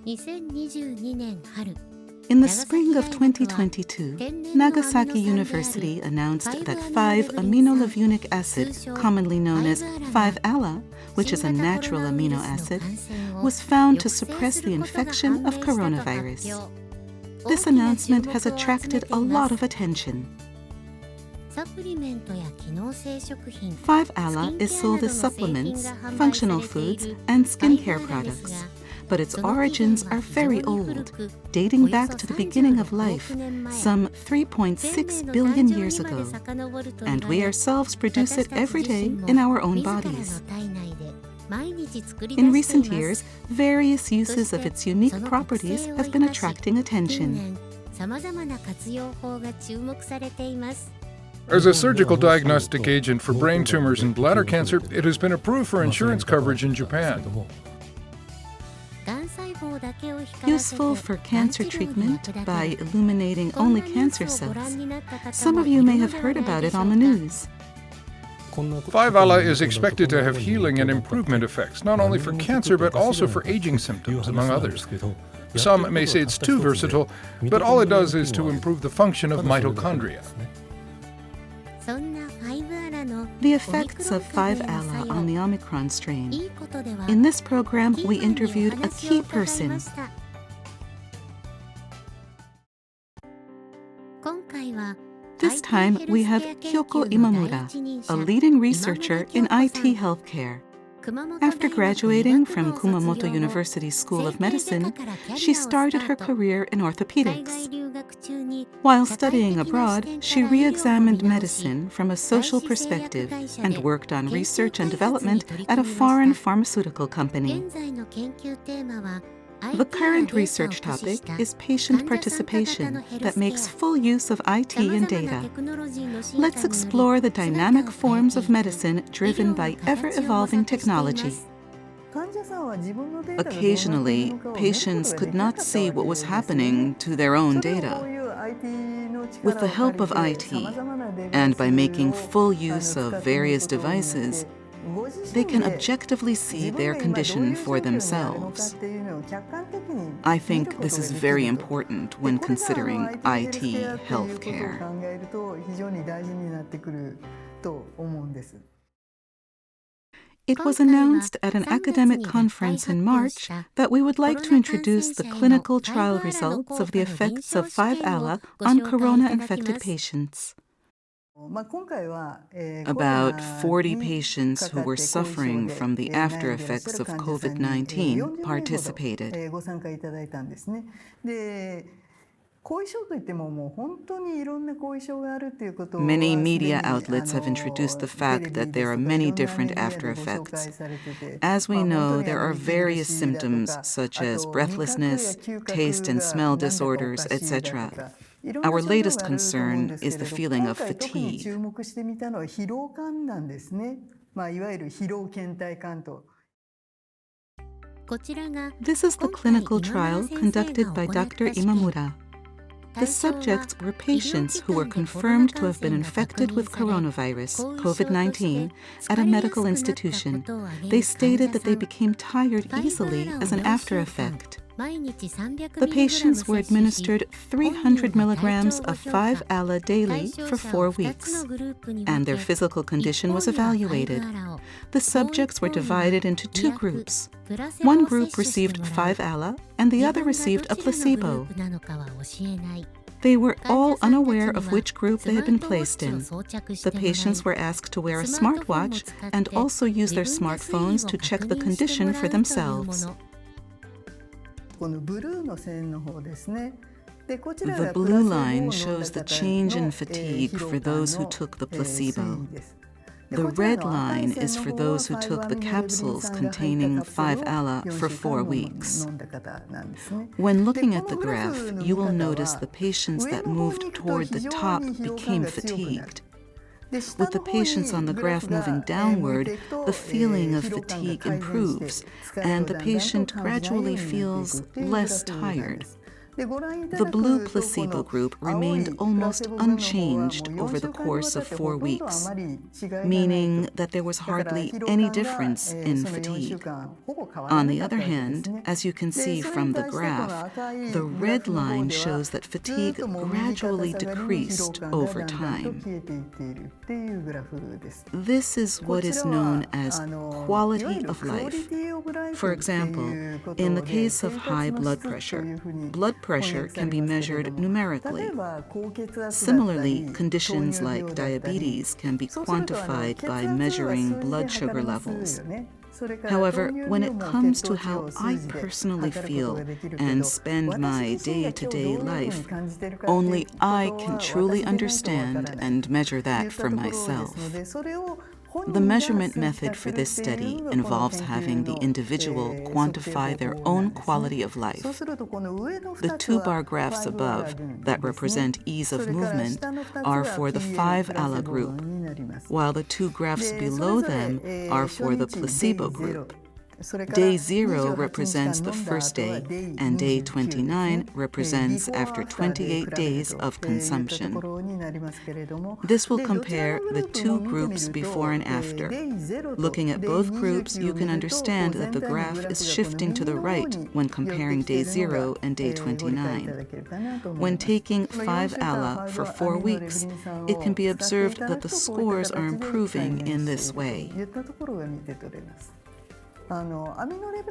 In the spring of 2022, Nagasaki University announced that 5-aminolevunic acid, commonly known as 5-ALA, which is a natural amino acid, was found to suppress the infection of coronavirus. This announcement has attracted a lot of attention. 5-ALA is sold as supplements, functional foods, and skincare products. But its origins are very old, dating back to the beginning of life, some 3.6 billion years ago, and we ourselves produce it every day in our own bodies. In recent years, various uses of its unique properties have been attracting attention. As a surgical diagnostic agent for brain tumors and bladder cancer, it has been approved for insurance coverage in Japan. Useful for cancer treatment by illuminating only cancer cells. Some of you may have heard about it on the news. 5-ALA is expected to have healing and improvement effects, not only for cancer but also for aging symptoms, among others. Some may say it's too versatile, but all it does is to improve the function of mitochondria. The effects of 5-ALA on the Omicron strain. In this program, we interviewed a key person. This time, we have Kyoko Imamura, a leading researcher in IT healthcare. After graduating from Kumamoto University School of Medicine, she started her career in orthopedics. While studying abroad, she re-examined medicine from a social perspective and worked on research and development at a foreign pharmaceutical company. The current research topic is patient participation that makes full use of IT and data. Let's explore the dynamic forms of medicine driven by ever-evolving technology. Occasionally, patients could not see what was happening to their own data. With the help of IT, and by making full use of various devices, they can objectively see their condition for themselves. I think this is very important when considering IT healthcare. It was announced at an academic conference in March that we would like to introduce the clinical trial results of the effects of 5-ALA on corona-infected patients. About 40 patients who were suffering from the after effects of COVID-19 participated. Many media outlets have introduced the fact that there are many different after effects. As we know, there are various symptoms such as breathlessness, taste and smell disorders, etc. Our latest concern is the feeling of fatigue. This is the clinical trial conducted by Dr. Imamura. The subjects were patients who were confirmed to have been infected with coronavirus, COVID-19, at a medical institution. They stated that they became tired easily as an after effect. The patients were administered 300 milligrams of 5-ALA daily for 4 weeks, and their physical condition was evaluated. The subjects were divided into 2 groups. One group received 5-ALA, and the other received a placebo. They were all unaware of which group they had been placed in. The patients were asked to wear a smartwatch and also use their smartphones to check the condition for themselves. The blue line shows the change in fatigue for those who took the placebo. The red line is for those who took the capsules containing 5-ALA for 4 weeks. When looking at the graph, you will notice the patients that moved toward the top became fatigued. With the patients on the graph moving downward, the feeling of fatigue improves, and the patient gradually feels less tired. The blue placebo group remained almost unchanged over the course of 4 weeks, meaning that there was hardly any difference in fatigue. On the other hand, as you can see from the graph, the red line shows that fatigue gradually decreased over time. This is what is known as quality of life. For example, in the case of high blood pressure can be measured numerically. Similarly, conditions like diabetes can be quantified by measuring blood sugar levels. However, when it comes to how I personally feel and spend my day-to-day life, only I can truly understand and measure that for myself. The measurement method for this study involves having the individual quantify their own quality of life. The 2-bar graphs above that represent ease of movement are for the 5-ALA group, while the 2 graphs below them are for the placebo group. Day 0 represents the first day, and day 29 represents after 28 days of consumption. This will compare the 2 groups before and after. Looking at both groups, you can understand that the graph is shifting to the right when comparing day 0 and day 29. When taking 5-ALA for 4 weeks, it can be observed that the scores are improving in this way.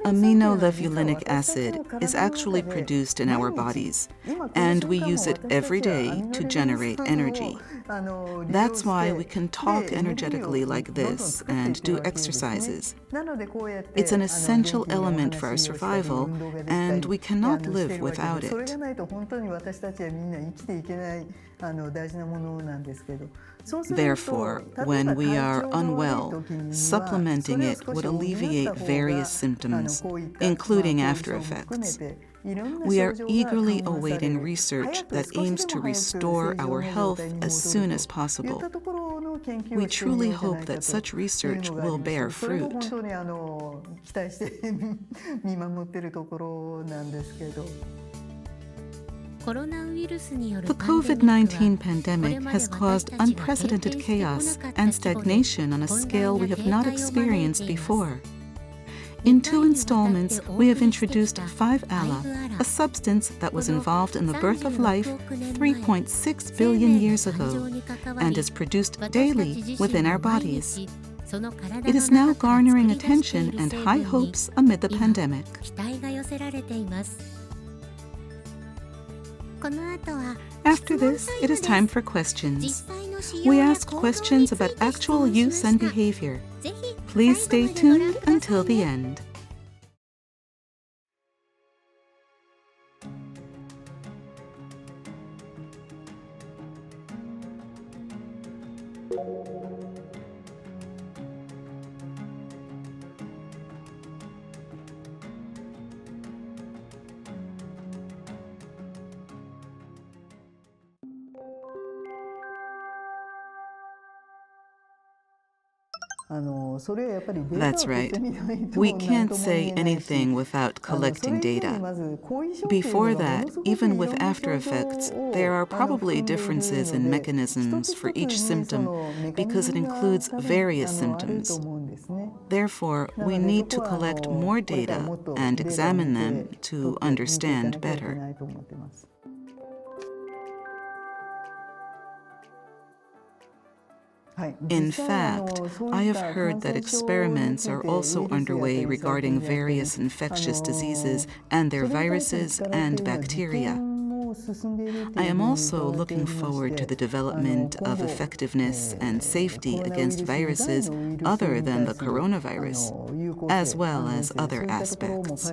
Aminolevulinic acid is actually produced in our bodies, and we use it every day to generate energy. That's why we can talk energetically like this and do exercises. It's an essential element for our survival, and we cannot live without it. Therefore, when we are unwell, supplementing it would alleviate various symptoms, including after effects. We are eagerly awaiting research that aims to restore our health as soon as possible. We truly hope that such research will bear fruit. The COVID-19 pandemic has caused unprecedented chaos and stagnation on a scale we have not experienced before. In 2 installments, we have introduced 5-ALA, a substance that was involved in the birth of life 3.6 billion years ago and is produced daily within our bodies. It is now garnering attention and high hopes amid the pandemic. After this, it is time for questions. We ask questions about actual use and behavior. Please stay tuned until the end. That's right. We can't say anything without collecting data. Before that, even with after effects, there are probably differences in mechanisms for each symptom because it includes various symptoms. Therefore, we need to collect more data and examine them to understand better. In fact, I have heard that experiments are also underway regarding various infectious diseases and their viruses and bacteria. I am also looking forward to the development of effectiveness and safety against viruses other than the coronavirus, as well as other aspects.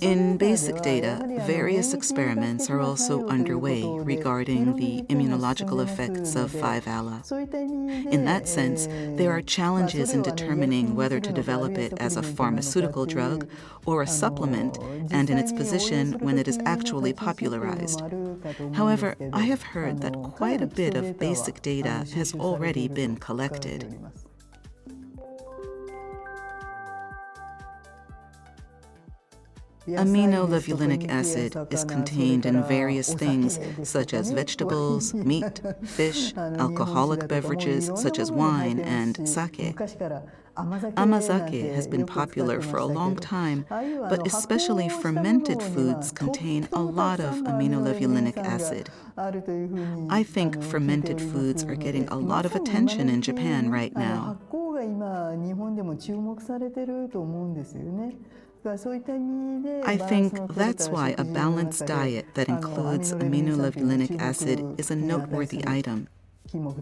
In basic data, various experiments are also underway regarding the immunological effects of 5-ALA. In that sense, there are challenges in determining whether to develop it as a pharmaceutical drug or a supplement, and in its position when it is actually popularized. However, I have heard that quite a bit of basic data has already been collected. Aminolevulinic acid is contained in various things such as vegetables, meat, fish, alcoholic beverages such as wine and sake. Amazake has been popular for a long time, but especially fermented foods contain a lot of aminolevulinic acid. I think fermented foods are getting a lot of attention in Japan right now. I think that's why a balanced diet that includes aminolevulinic acid is a noteworthy item.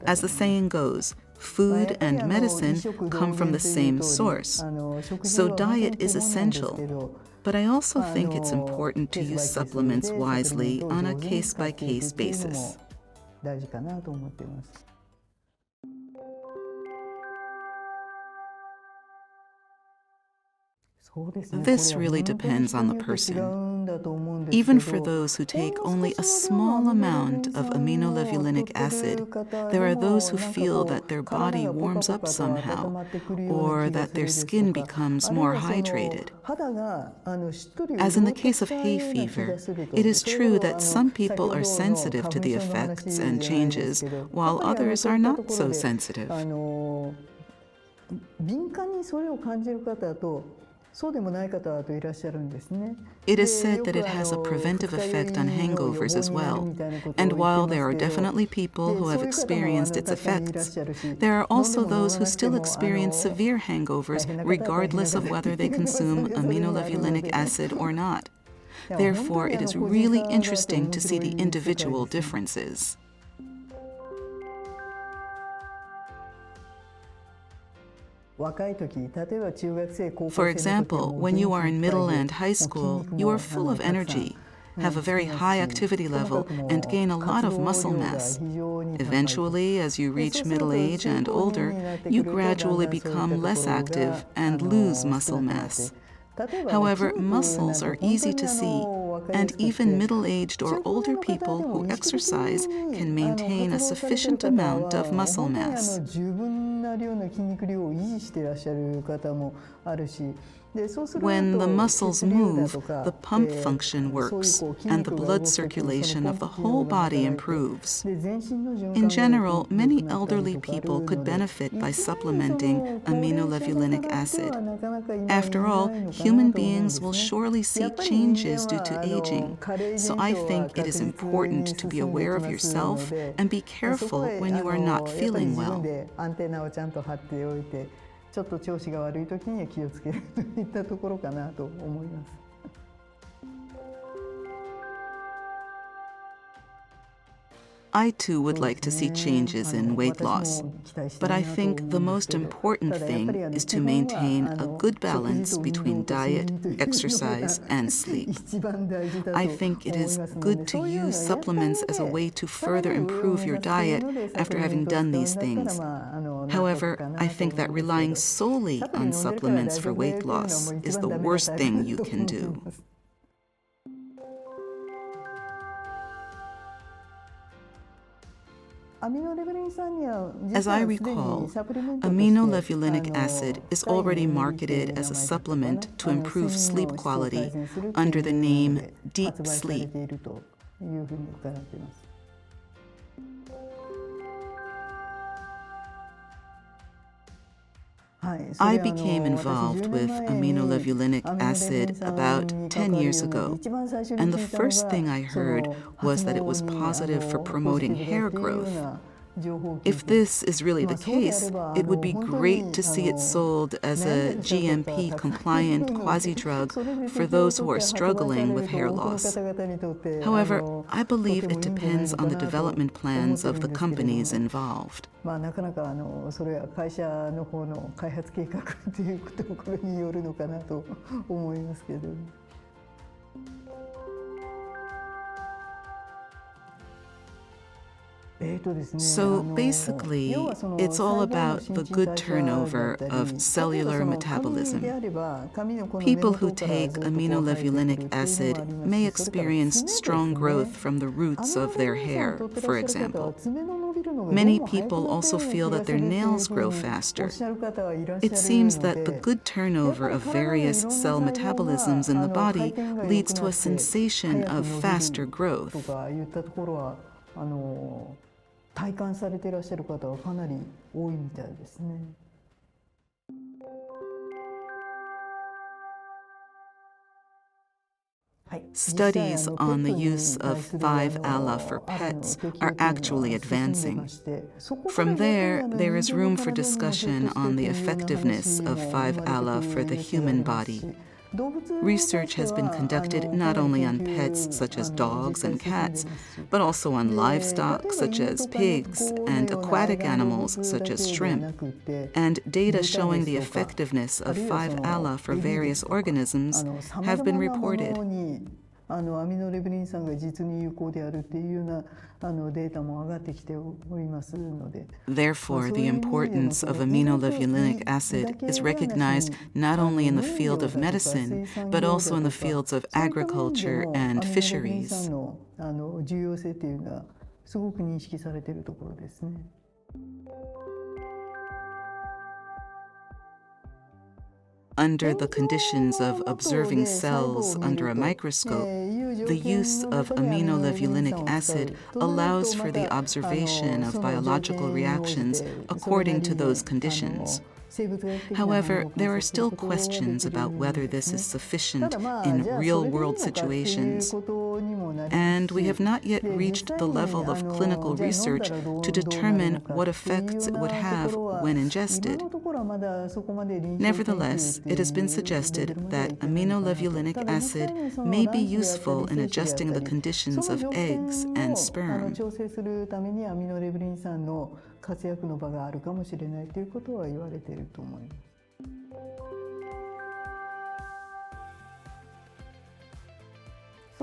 As the saying goes, food and medicine come from the same source, so diet is essential. But I also think it's important to use supplements wisely on a case-by-case basis. This really depends on the person. Even for those who take only a small amount of aminolevulinic acid, there are those who feel that their body warms up somehow, or that their skin becomes more hydrated. As in the case of hay fever, it is true that some people are sensitive to the effects and changes, while others are not so sensitive. It is said that it has a preventive effect on hangovers as well, and while there are definitely people who have experienced its effects, there are also those who still experience severe hangovers regardless of whether they consume aminolevulinic acid or not. Therefore, it is really interesting to see the individual differences. For example, when you are in middle and high school, you are full of energy, have a very high activity level, and gain a lot of muscle mass. Eventually, as you reach middle age and older, you gradually become less active and lose muscle mass. However, muscles are easy to see, and even middle-aged or older people who exercise can maintain a sufficient amount of muscle mass. When the muscles move, the pump function works, and the blood circulation of the whole body improves. In general, many elderly people could benefit by supplementing aminolevulinic acid. After all, human beings will surely see changes due to aging, so I think it is important to be aware of yourself and be careful when you are not feeling well. ちょっと調子が悪い時には気をつけるといったところかなと思います。I too would like to see changes in weight loss, but I think the most important thing is to maintain a good balance between diet, exercise, and sleep. I think it is good to use supplements as a way to further improve your diet after having done these things. However, I think that relying solely on supplements for weight loss is the worst thing you can do. As I recall, aminolevulinic acid is already marketed as a supplement to improve sleep quality under the name Deep Sleep. I became involved with aminolevulinic acid about 10 years ago, and the first thing I heard was that it was positive for promoting hair growth. If this is really the case, it would be great to see it sold as a GMP-compliant quasi-drug for those who are struggling with hair loss. However, I believe it depends on the development plans of the companies involved. なかなかそれは会社の方の開発計画というところによるのかなと思いますけど。So basically, it's all about the good turnover of cellular metabolism. People who take aminolevulinic acid may experience strong growth from the roots of their hair, for example. Many people also feel that their nails grow faster. It seems that the good turnover of various cell metabolisms in the body leads to a sensation of faster growth. 体感されていらっしゃる方はかなり多いみたいですね。Studies on the use of 5-ALA for pets are actually advancing. From there is room for discussion on the effectiveness of 5-ALA for the human body. Research has been conducted not only on pets such as dogs and cats, but also on livestock such as pigs and aquatic animals such as shrimp. And data showing the effectiveness of 5-ALA for various organisms have been reported. Therefore, the importance of aminolevulinic acid is recognized not only in the field of medicine, but also in the fields of agriculture and fisheries. Under the conditions of observing cells under a microscope, the use of aminolevulinic acid allows for the observation of biological reactions according to those conditions. However, there are still questions about whether this is sufficient in real-world situations, and we have not yet reached the level of clinical research to determine what effects it would have when ingested. Nevertheless, it has been suggested that aminolevulinic acid may be useful in adjusting the conditions of eggs and sperm. 活躍の場があるかもしれないということは言われていると思います。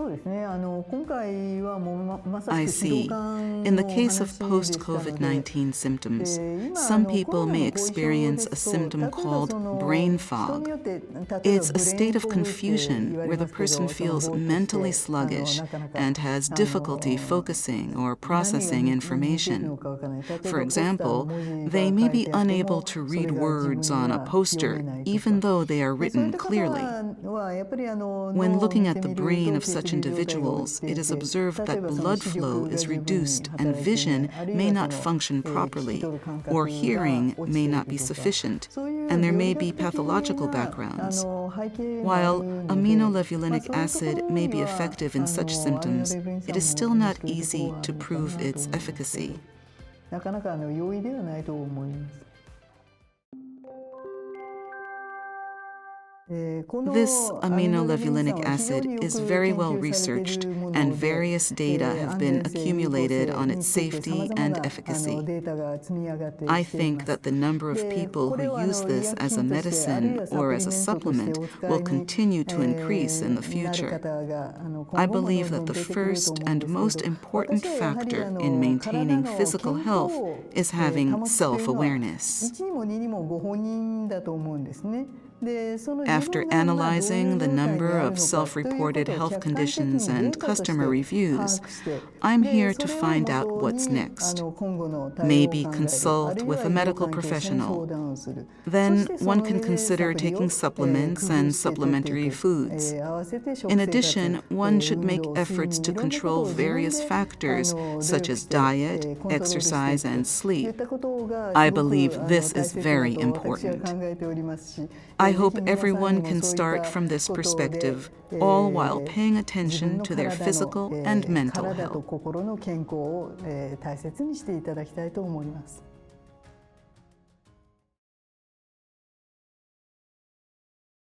I see. In the case of post-COVID-19 symptoms, some people may experience a symptom called brain fog. It's a state of confusion where the person feels mentally sluggish and has difficulty focusing or processing information. For example, they may be unable to read words on a poster, even though they are written clearly. When looking at the brain of such individuals, it is observed that blood flow is reduced and vision may not function properly, or hearing may not be sufficient, and there may be pathological backgrounds. While aminolevulinic acid may be effective in such symptoms, it is still not easy to prove its efficacy. This aminolevulinic acid is very well researched, and various data have been accumulated on its safety and efficacy. I think that the number of people who use this as a medicine or as a supplement will continue to increase in the future. I believe that the first and most important factor in maintaining physical health is having self-awareness. After analyzing the number of self-reported health conditions and customer reviews, I'm here to find out what's next. Maybe consult with a medical professional. Then one can consider taking supplements and supplementary foods. In addition, one should make efforts to control various factors such as diet, exercise, and sleep. I believe this is very important. I hope everyone can start from this perspective, all while paying attention to their physical and mental health.